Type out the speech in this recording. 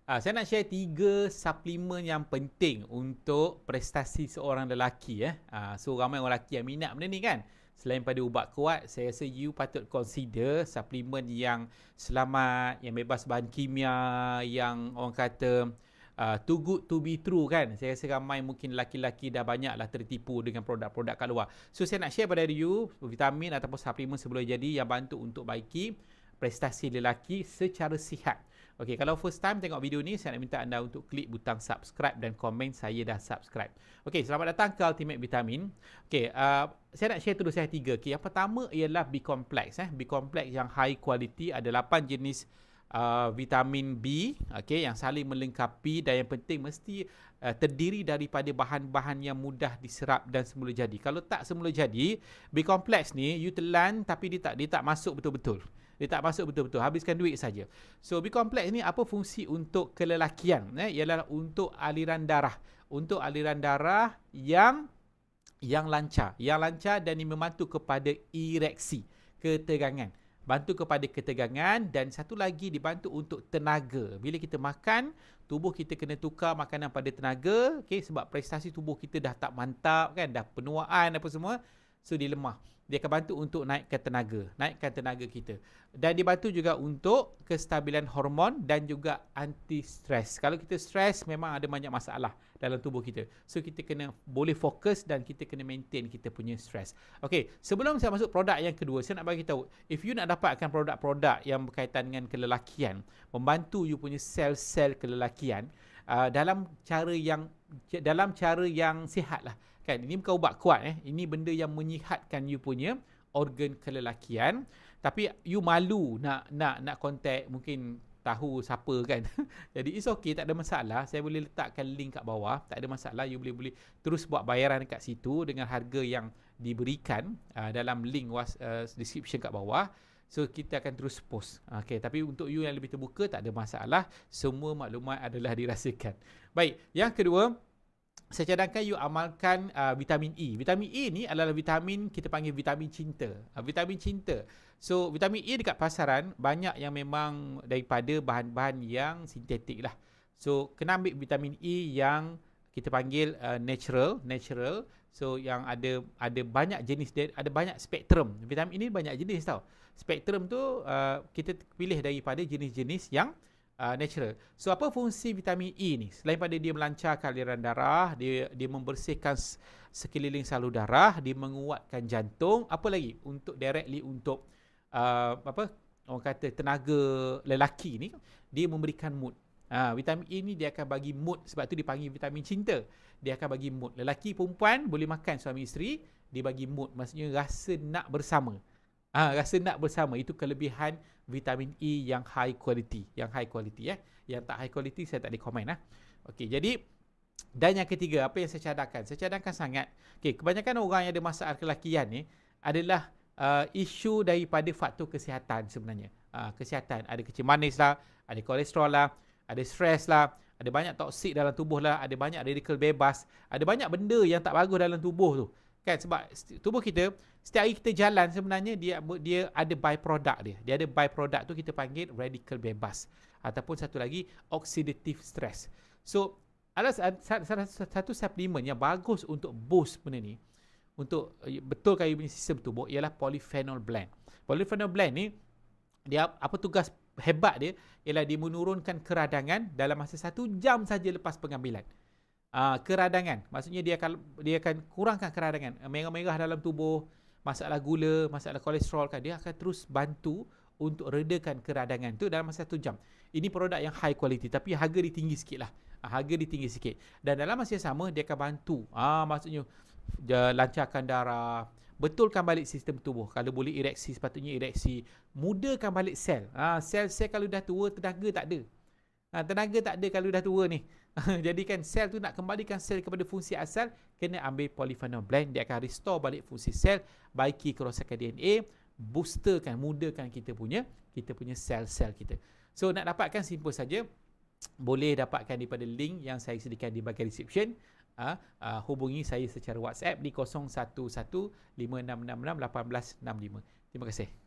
Saya nak share 3 suplemen yang penting untuk prestasi seorang lelaki. So ramai orang lelaki yang minat benda ni kan. Selain pada ubat kuat, saya rasa you patut consider suplemen yang selamat, yang bebas bahan kimia, yang orang kata too good to be true kan. Saya rasa ramai mungkin lelaki-lelaki dah banyaklah tertipu dengan produk-produk kat luar. So saya nak share pada you vitamin ataupun suplemen sebelum jadi yang bantu untuk baiki prestasi lelaki secara sihat. Okey, kalau first time tengok video ni, saya nak minta anda untuk klik butang subscribe dan komen saya dah subscribe. Okey, selamat datang ke Ultimate Vitamin. Okey, saya nak share terus saya 3. Okey, yang pertama ialah B complex. B complex yang high quality, ada 8 jenis vitamin B, okey, yang saling melengkapi dan yang penting mesti terdiri daripada bahan-bahan yang mudah diserap dan semula jadi. Kalau tak semula jadi, B complex ni you telan tapi dia tak masuk betul-betul. Dia tak masuk betul-betul, habiskan duit saja. So B complex ni apa fungsi untuk kelelakian? Ialah untuk aliran darah. Untuk aliran darah yang lancar. Yang lancar dan ini membantu kepada ereksi, ketegangan. Bantu kepada ketegangan dan satu lagi dibantu untuk tenaga. Bila kita makan, tubuh kita kena tukar makanan pada tenaga, okay, sebab prestasi tubuh kita dah tak mantap kan, dah penuaan apa semua, so dia lemah. Dia akan bantu untuk naikkan tenaga kita. Dan dibantu juga untuk kestabilan hormon dan juga anti stres. Kalau kita stres memang ada banyak masalah dalam tubuh kita. So kita kena boleh fokus dan kita kena maintain kita punya stres. Okey, sebelum saya masuk produk yang kedua, saya nak bagi tahu, if you nak dapatkan produk-produk yang berkaitan dengan kelelakian, membantu you punya sel-sel kelelakian dalam cara yang sihat lah. Kan, ini bukan ubat kuat Ini benda yang menyihatkan you punya organ kelelakian. Tapi you malu nak contact, mungkin tahu siapa kan. Jadi it's okay, tak ada masalah. Saya boleh letakkan link kat bawah, tak ada masalah. You boleh terus buat bayaran kat situ dengan harga yang diberikan dalam link description kat bawah. So kita akan terus post. Okay, tapi untuk you yang lebih terbuka tak ada masalah. Semua maklumat adalah dirasakan. Baik, yang kedua, saya cadangkan you amalkan vitamin E. Vitamin E ni adalah vitamin kita panggil vitamin cinta. Vitamin cinta. So vitamin E dekat pasaran banyak yang memang daripada bahan-bahan yang sintetik lah. So kena ambil vitamin E yang kita panggil natural. So yang ada banyak jenis, ada banyak spektrum. Vitamin E ni banyak jenis tau. Spektrum tu kita pilih daripada jenis-jenis yang natural. So apa fungsi vitamin E ni? Selain pada dia melancarkan aliran darah, dia membersihkan sekeliling salur darah, dia menguatkan jantung, apa lagi? Untuk directly untuk orang kata tenaga lelaki ni, dia memberikan mood. Vitamin E ni dia akan bagi mood, sebab tu dipanggil vitamin cinta. Dia akan bagi mood. Lelaki perempuan boleh makan suami isteri, dia bagi mood, maksudnya rasa nak bersama. Rasa nak bersama, itu kelebihan vitamin E yang high quality. Yang tak high quality saya tak ada komen Okey, jadi dan yang ketiga, apa yang saya cadangkan? Saya cadangkan sangat. Okey, kebanyakan orang yang ada masalah kelakian ni adalah isu daripada faktor kesihatan sebenarnya. Kesihatan, ada kecil manis lah, ada kolesterol lah, ada stres lah, ada banyak toksik dalam tubuh lah, ada banyak radikal bebas, ada banyak benda yang tak bagus dalam tubuh tu. Kan, sebab tubuh kita setiap hari kita jalan sebenarnya dia ada byproduct dia. Dia ada byproduct tu kita panggil radikal bebas ataupun satu lagi oxidative stress. So ada satu suplemen yang bagus untuk boost benda ni, untuk betulkan you punya sistem tubuh, ialah polyphenol blend. Polyphenol blend ni dia apa tugas hebat dia ialah dia menurunkan keradangan dalam masa 1 jam saja lepas pengambilan. Keradangan, maksudnya dia akan kurangkan keradangan, merah-merah dalam tubuh, masalah gula, masalah kolesterol kan, dia akan terus bantu untuk redakan keradangan tu dalam masa 1 jam. Ini produk yang high quality tapi harga dia tinggi sikit lah. Dan dalam masa yang sama dia akan bantu, maksudnya lancarkan darah, betulkan balik sistem tubuh. Kalau boleh ereksi, sepatutnya ereksi, mudahkan balik sel. Sel-sel kalau dah tua tenaga tak ada. Tenaga tak ada kalau dah tua ni. Jadi kan sel tu nak kembalikan sel kepada fungsi asal, kena ambil polyphenol blend. Dia akan restore balik fungsi sel, baiki kerosakan DNA, boosterkan, mudahkan kita punya sel-sel kita. So nak dapatkan simple saja, boleh dapatkan daripada link yang saya sediakan di bahagian description. Hubungi saya secara WhatsApp di 011 5666 1865. Terima kasih.